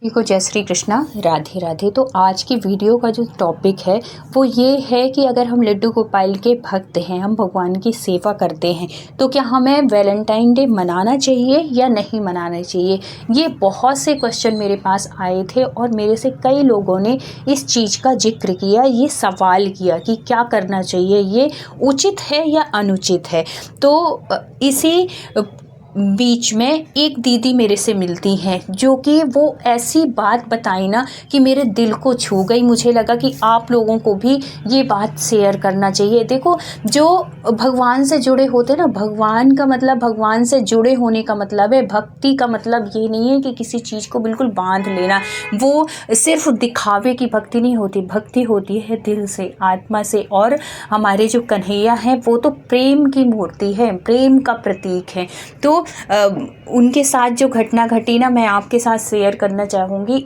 देखो, जय श्री कृष्णा, राधे राधे। तो आज की वीडियो का जो टॉपिक है वो ये है कि अगर हम लड्डू गोपाल के भक्त हैं, हम भगवान की सेवा करते हैं, तो क्या हमें वैलेंटाइन डे मनाना चाहिए या नहीं मनाना चाहिए। ये बहुत से क्वेश्चन मेरे पास आए थे और मेरे से कई लोगों ने इस चीज़ का जिक्र किया, ये सवाल किया कि क्या करना चाहिए, ये उचित है या अनुचित है। तो इसी बीच में एक दीदी मेरे से मिलती हैं जो कि वो ऐसी बात बताई ना कि मेरे दिल को छू गई। मुझे लगा कि आप लोगों को भी ये बात शेयर करना चाहिए। देखो, जो भगवान से जुड़े होते ना, भगवान का मतलब, भगवान से जुड़े होने का मतलब है, भक्ति का मतलब ये नहीं है कि किसी चीज़ को बिल्कुल बांध लेना। वो सिर्फ दिखावे की भक्ति नहीं होती, भक्ति होती है दिल से, आत्मा से। और हमारे जो कन्हैया हैं वो तो प्रेम की मूर्ति है, प्रेम का प्रतीक है। तो उनके साथ जो घटना घटी ना, मैं आपके साथ शेयर करना चाहूँगी।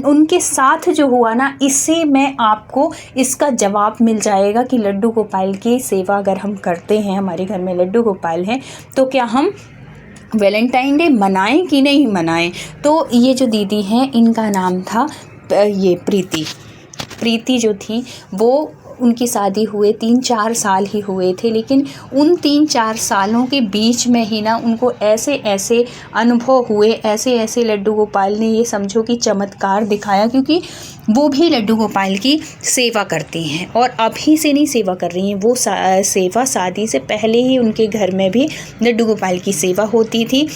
उनके साथ जो हुआ ना, इससे मैं आपको इसका जवाब मिल जाएगा कि लड्डू गोपाल की सेवा अगर हम करते हैं, हमारे घर में लड्डू गोपाल हैं, तो क्या हम वैलेंटाइन डे मनाएं कि नहीं मनाएं। तो ये जो दीदी हैं, इनका नाम था ये प्रीति जो थी, वो उनकी शादी हुए 3-4 साल ही हुए थे, लेकिन उन 3-4 सालों के बीच में ही ना उनको ऐसे ऐसे अनुभव हुए, ऐसे ऐसे लड्डू गोपाल ने, ये समझो कि चमत्कार दिखाया, क्योंकि वो भी लड्डू गोपाल की सेवा करती हैं और अभी से नहीं सेवा कर रही हैं। वो सेवा शादी से पहले ही उनके घर में भी लड्डू गोपाल की सेवा होती थी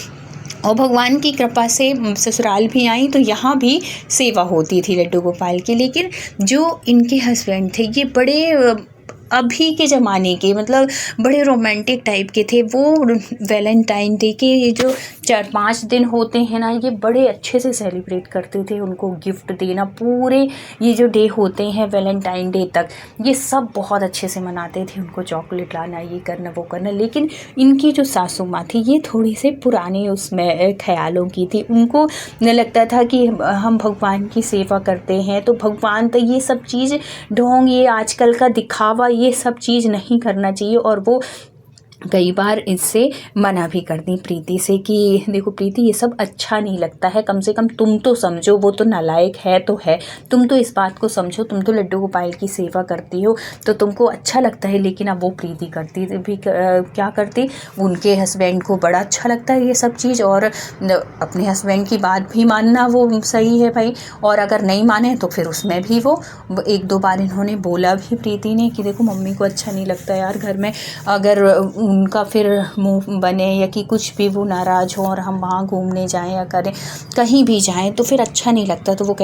और भगवान की कृपा से ससुराल भी आई तो यहाँ भी सेवा होती थी लड्डू गोपाल की। लेकिन जो इनके हस्बैंड थे, ये बड़े अभी के ज़माने के, मतलब बड़े रोमांटिक टाइप के थे। वो वैलेंटाइन डे के ये जो 4-5 दिन होते हैं ना, ये बड़े अच्छे से सेलिब्रेट करते थे। उनको गिफ्ट देना, पूरे ये जो डे होते हैं वैलेंटाइन डे तक, ये सब बहुत अच्छे से मनाते थे। उनको चॉकलेट लाना, ये करना, वो करना। लेकिन इनकी जो सासू माँ थी, ये थोड़ी से पुराने उसमें ख्यालों की थी। उनको न लगता था कि हम भगवान की सेवा करते हैं तो भगवान, तो ये सब चीज़ ढोंग, ये आजकल का दिखावा, ये सब चीज़ नहीं करना चाहिए। और वो कई बार इससे मना भी कर दी प्रीति से कि देखो प्रीति, ये सब अच्छा नहीं लगता है, कम से कम तुम तो समझो, वो तो नालायक है तो है, तुम तो इस बात को समझो, तुम तो लड्डू गोपाल की सेवा करती हो तो तुमको अच्छा लगता है। लेकिन अब वो प्रीति करती भी क्या करती, उनके हस्बैंड को बड़ा अच्छा लगता है ये सब चीज़, और अपने हस्बैंड की बात भी मानना वो सही है भाई। और अगर नहीं माने तो फिर उसमें भी वो 1-2 बार इन्होंने बोला भी प्रीति ने कि देखो मम्मी को अच्छा नहीं लगता यार घर में, अगर उनका फिर मुंह बने या कि कुछ भी वो नाराज़ हो और हम वहाँ घूमने जाएं या करें, कहीं भी जाएं, तो फिर अच्छा नहीं लगता। तो वो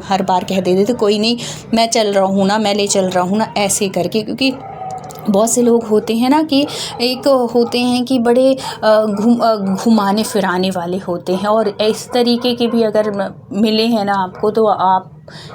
हर बार कह देते थे कोई नहीं, मैं चल रहा हूँ ना, मैं ले चल रहा हूँ ना, ऐसे करके। क्योंकि बहुत से लोग होते हैं ना कि एक होते हैं कि बड़े घुमाने फिराने वाले होते हैं, और इस तरीके के भी अगर मिले हैं ना आपको, तो आप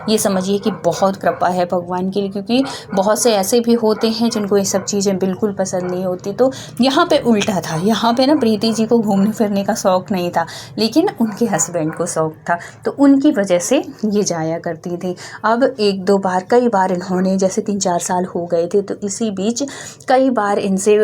ये समझिए कि बहुत कृपा है भगवान के लिए। क्योंकि बहुत से ऐसे भी होते हैं जिनको ये सब चीज़ें बिल्कुल पसंद नहीं होती। तो यहाँ पे उल्टा था, यहाँ पे ना प्रीति जी को घूमने फिरने का शौक़ नहीं था, लेकिन उनके हस्बैंड को शौक़ था, तो उनकी वजह से ये जाया करती थी। अब 1-2 बार, कई बार इन्होंने, जैसे 3-4 साल हो गए थे, तो इसी बीच कई बार इनसे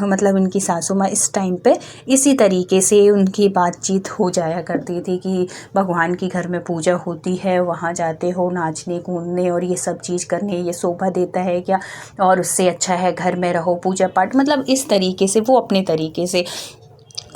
मतलब इनकी सासू माँ इस टाइम पे इसी तरीके से उनकी बातचीत हो जाया करती थी कि भगवान की घर में पूजा होती है, वहाँ जाते हो नाचने कूदने और ये सब चीज़ करने, ये शोभा देता है क्या, और उससे अच्छा है घर में रहो, पूजा पाठ, मतलब इस तरीके से वो अपने तरीके से।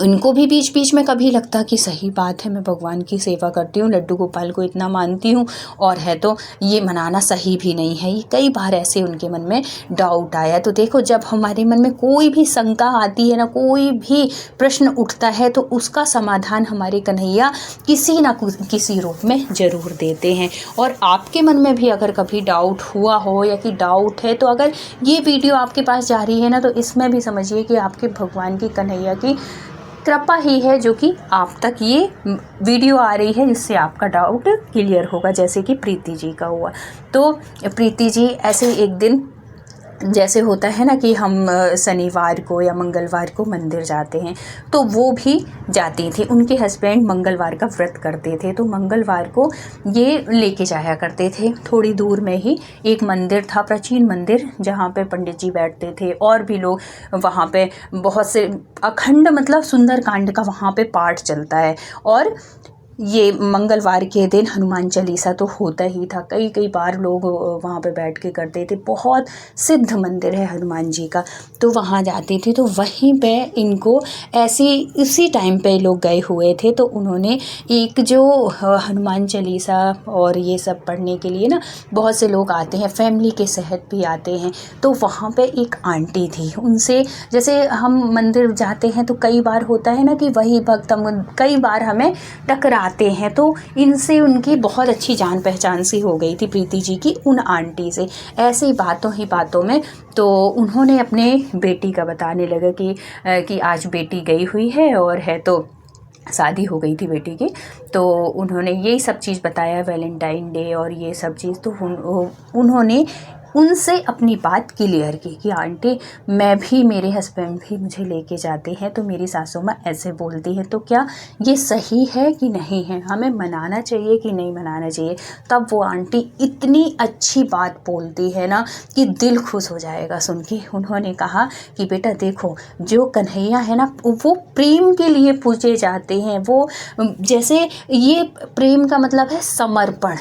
उनको भी बीच बीच में कभी लगता कि सही बात है, मैं भगवान की सेवा करती हूँ, लड्डू गोपाल को इतना मानती हूँ, और है तो ये मनाना सही भी नहीं है। ये कई बार ऐसे उनके मन में डाउट आया। तो देखो, जब हमारे मन में कोई भी शंका आती है ना, कोई भी प्रश्न उठता है, तो उसका समाधान हमारे कन्हैया किसी ना किसी रूप में ज़रूर देते हैं। और आपके मन में भी अगर कभी डाउट हुआ हो या कि डाउट है, तो अगर ये वीडियो आपके पास जा रही है ना, तो इसमें भी समझिए कि आपके भगवान की, कन्हैया की कृपा ही है जो कि आप तक ये वीडियो आ रही है, जिससे आपका डाउट क्लियर होगा, जैसे कि प्रीति जी का हुआ। तो प्रीति जी ऐसे एक दिन, जैसे होता है ना कि हम शनिवार को या मंगलवार को मंदिर जाते हैं, तो वो भी जाती थी। उनके हस्बैंड मंगलवार का व्रत करते थे, तो मंगलवार को ये लेके जाया करते थे। थोड़ी दूर में ही एक मंदिर था, प्राचीन मंदिर, जहाँ पे पंडित जी बैठते थे और भी लोग, वहाँ पे बहुत से अखंड, मतलब सुंदरकांड का वहाँ पे पाठ चलता है। और ये मंगलवार के दिन हनुमान चालीसा तो होता ही था, कई कई बार लोग वहाँ पे बैठ के करते थे। बहुत सिद्ध मंदिर है हनुमान जी का, तो वहाँ जाते थे। तो वहीं पे इनको ऐसी उसी टाइम पे लोग गए हुए थे, तो उन्होंने एक जो हनुमान चालीसा और ये सब पढ़ने के लिए ना बहुत से लोग आते हैं, फैमिली के साथ भी आते हैं। तो वहाँ पे एक आंटी थी, उनसे जैसे हम मंदिर जाते हैं तो कई बार होता है ना कि वही भक्त हम कई बार हमें टकराते हैं, तो इनसे उनकी बहुत अच्छी जान पहचान सी हो गई थी प्रीति जी की उन आंटी से। ऐसे ही बातों में तो उन्होंने अपने बेटी का बताने लगा कि आज बेटी गई हुई है और है, तो शादी हो गई थी बेटी की। तो उन्होंने यही सब चीज़ बताया, वैलेंटाइन डे और ये सब चीज़। तो उन्होंने उनसे अपनी बात क्लियर की कि आंटी, मैं भी, मेरे हस्बैंड भी मुझे लेके जाते हैं तो मेरी सासू माँ ऐसे बोलती है, तो क्या ये सही है कि नहीं है, हमें मनाना चाहिए कि नहीं मनाना चाहिए। तब वो आंटी इतनी अच्छी बात बोलती है ना कि दिल खुश हो जाएगा सुन के। उन्होंने कहा कि बेटा देखो, जो कन्हैया है ना वो प्रेम के लिए पूजे जाते हैं। वो जैसे ये प्रेम का मतलब है समर्पण,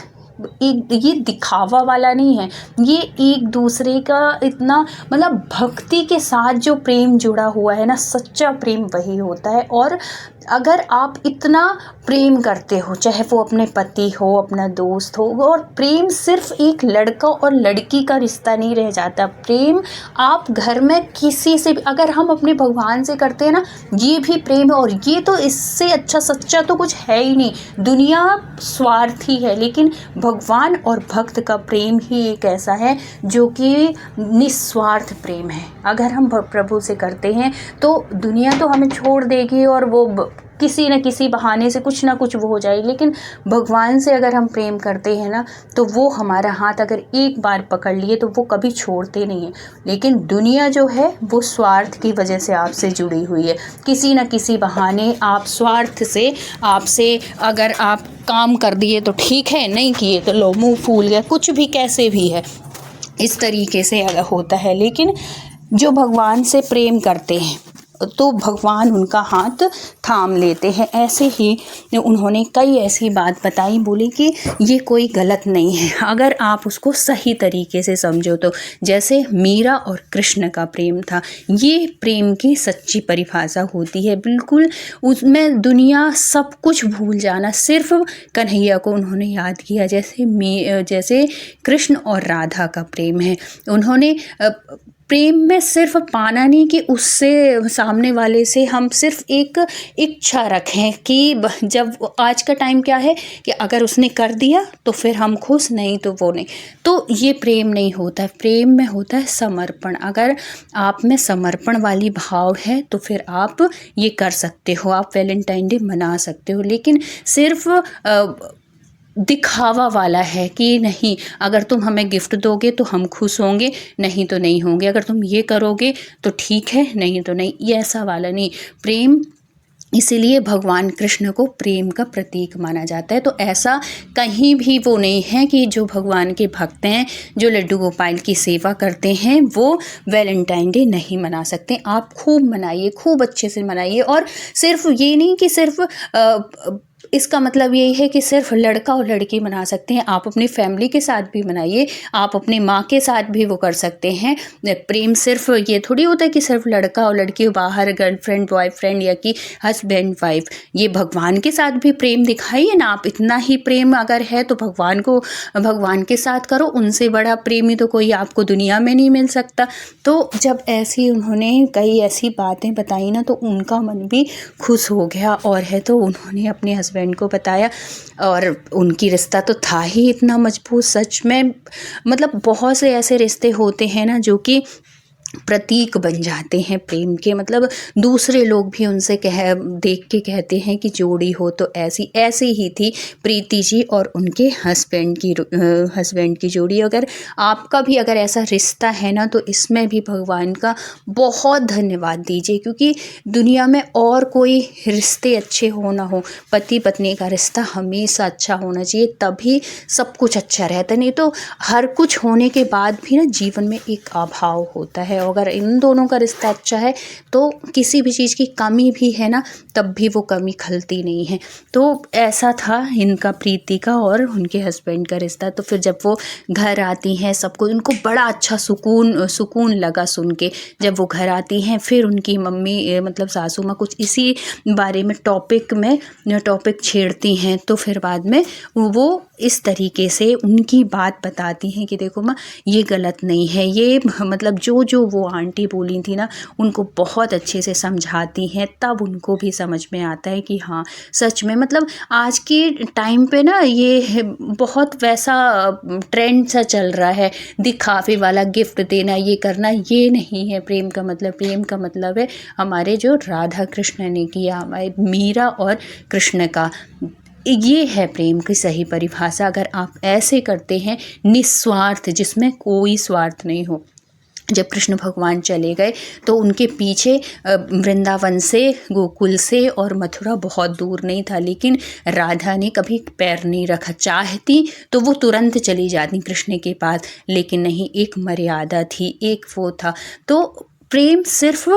ये दिखावा वाला नहीं है, ये एक दूसरे का इतना मतलब भक्ति के साथ जो प्रेम जुड़ा हुआ है ना, सच्चा प्रेम वही होता है। और अगर आप इतना प्रेम करते हो, चाहे वो अपने पति हो, अपना दोस्त हो, और प्रेम सिर्फ एक लड़का और लड़की का रिश्ता नहीं रह जाता। प्रेम आप घर में किसी से भी, अगर हम अपने भगवान से करते हैं ना, ये भी प्रेम है। और ये तो इससे अच्छा सच्चा तो कुछ है ही नहीं। दुनिया स्वार्थी है, लेकिन भगवान और भक्त का प्रेम ही एक ऐसा है जो कि निस्वार्थ प्रेम है। अगर हम प्रभु से करते हैं तो दुनिया तो हमें छोड़ देगी और वो किसी न किसी बहाने से कुछ ना कुछ वो हो जाएगी, लेकिन भगवान से अगर हम प्रेम करते हैं ना तो वो हमारा हाथ अगर एक बार पकड़ लिए तो वो कभी छोड़ते नहीं हैं। लेकिन दुनिया जो है वो स्वार्थ की वजह से आपसे जुड़ी हुई है, किसी न किसी बहाने आप स्वार्थ से आपसे अगर आप काम कर दिए तो ठीक है, नहीं किए तो लो मुँह फूल गया, कुछ भी कैसे भी है, इस तरीके से अगर होता है। लेकिन जो भगवान से प्रेम करते हैं तो भगवान उनका हाथ थाम लेते हैं। ऐसे ही उन्होंने कई ऐसी बात बताई, बोली कि ये कोई गलत नहीं है अगर आप उसको सही तरीके से समझो तो। जैसे मीरा और कृष्ण का प्रेम था, ये प्रेम की सच्ची परिभाषा होती है। बिल्कुल उसमें दुनिया सब कुछ भूल जाना, सिर्फ कन्हैया को उन्होंने याद किया। जैसे कृष्ण और राधा का प्रेम है, उन्होंने प्रेम में सिर्फ पाना नहीं कि उससे सामने वाले से हम सिर्फ एक इच्छा रखें कि जब आज का टाइम क्या है कि अगर उसने कर दिया तो फिर हम खुश, नहीं तो वो नहीं। तो ये प्रेम नहीं होता है। प्रेम में होता है समर्पण। अगर आप में समर्पण वाली भाव है तो फिर आप ये कर सकते हो, आप वैलेंटाइन डे मना सकते हो। लेकिन सिर्फ दिखावा वाला है कि नहीं, अगर तुम हमें गिफ्ट दोगे तो हम खुश होंगे, नहीं तो नहीं होंगे, अगर तुम ये करोगे तो ठीक है, नहीं तो नहीं, ये ऐसा वाला नहीं प्रेम। इसीलिए भगवान कृष्ण को प्रेम का प्रतीक माना जाता है। तो ऐसा कहीं भी वो नहीं है कि जो भगवान के भक्त हैं, जो लड्डू गोपाल की सेवा करते हैं, वो वैलेंटाइन डे नहीं मना सकते। आप खूब मनाइए, खूब अच्छे से मनाइए। और सिर्फ ये नहीं कि सिर्फ इसका मतलब यही है कि सिर्फ लड़का और लड़की मना सकते हैं, आप अपनी फैमिली के साथ भी मनाइए, आप अपनी माँ के साथ भी वो कर सकते हैं। प्रेम सिर्फ ये थोड़ी होता है कि सिर्फ लड़का और लड़की बाहर गर्लफ्रेंड बॉयफ्रेंड या कि हस्बैंड वाइफ। ये भगवान के साथ भी प्रेम दिखाइए ना आप। इतना ही प्रेम अगर है तो भगवान के साथ करो, उनसे बड़ा प्रेमी तो कोई आपको दुनिया में नहीं मिल सकता। तो जब ऐसी उन्होंने कई ऐसी बातें बताई ना तो उनका मन भी खुश हो गया। और है तो उन्होंने अपने हस्बैंड को बताया और उनकी रिश्ता तो था ही इतना मजबूत। सच में मतलब बहुत से ऐसे रिश्ते होते हैं ना जो कि प्रतीक बन जाते हैं प्रेम के। मतलब दूसरे लोग भी उनसे देख के कहते हैं कि जोड़ी हो तो ऐसी ही थी प्रीति जी और उनके हस्बैंड की जोड़ी। अगर आपका भी अगर ऐसा रिश्ता है ना तो इसमें भी भगवान का बहुत धन्यवाद दीजिए, क्योंकि दुनिया में और कोई रिश्ते अच्छे हो ना हो, पति पत्नी का रिश्ता हमेशा अच्छा होना चाहिए, तभी सब कुछ अच्छा रहता है। नहीं तो हर कुछ होने के बाद भी ना जीवन में एक अभाव होता है। है, अगर इन दोनों का रिश्ता अच्छा है तो किसी भी चीज़ की कमी भी है ना, तब भी वो कमी खलती नहीं है। तो ऐसा था इनका, प्रीति का और उनके हस्बैंड का रिश्ता। तो फिर जब वो घर आती हैं, सबको उनको बड़ा अच्छा सुकून लगा सुन के। जब वो घर आती हैं, फिर उनकी मम्मी मतलब सासू माँ कुछ इसी बारे में टॉपिक छेड़ती हैं। तो फिर बाद में वो इस तरीके से उनकी बात बताती हैं कि देखो माँ, ये गलत नहीं है, ये मतलब जो वो आंटी बोली थी ना, उनको बहुत अच्छे से समझाती हैं। तब उनको भी समझ में आता है कि हाँ, सच में मतलब आज के टाइम पे ना ये बहुत वैसा ट्रेंड सा चल रहा है, दिखावे वाला, गिफ्ट देना, ये करना, ये नहीं है प्रेम का मतलब। प्रेम का मतलब है हमारे जो राधा कृष्ण ने किया, हमारे मीरा और कृष्ण का, ये है प्रेम की सही परिभाषा। अगर आप ऐसे करते हैं निस्वार्थ, जिसमें कोई स्वार्थ नहीं हो। जब कृष्ण भगवान चले गए तो उनके पीछे वृंदावन से, गोकुल से और मथुरा बहुत दूर नहीं था, लेकिन राधा ने कभी पैर नहीं रखा। चाहती तो वो तुरंत चली जाती कृष्ण के पास, लेकिन नहीं, एक मर्यादा थी, एक वो था। तो प्रेम सिर्फ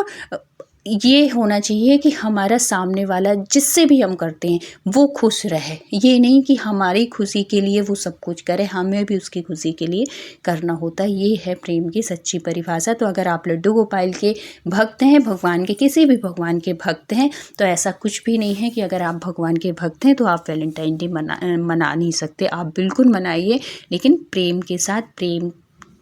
ये होना चाहिए कि हमारा सामने वाला जिससे भी हम करते हैं वो खुश रहे, ये नहीं कि हमारी खुशी के लिए वो सब कुछ करे, हमें भी उसकी खुशी के लिए करना होता है। ये है प्रेम की सच्ची परिभाषा। तो अगर आप लड्डू गोपाल के भक्त हैं, भगवान के किसी भी भगवान के भक्त हैं, तो ऐसा कुछ भी नहीं है कि अगर आप भगवान के भक्त हैं तो आप वैलेंटाइन डे मना नहीं सकते। आप बिल्कुल मनाइए, लेकिन प्रेम के साथ। प्रेम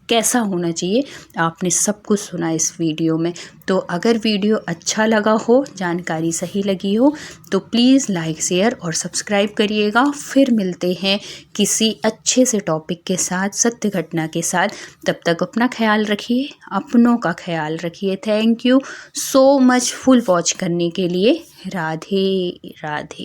कैसा होना चाहिए आपने सब कुछ सुना इस वीडियो में। तो अगर वीडियो अच्छा लगा हो, जानकारी सही लगी हो, तो प्लीज़ लाइक, शेयर और सब्सक्राइब करिएगा। फिर मिलते हैं किसी अच्छे से टॉपिक के साथ, सत्य घटना के साथ। तब तक अपना ख्याल रखिए, अपनों का ख्याल रखिए। Thank you so much full watch करने के लिए। राधे राधे।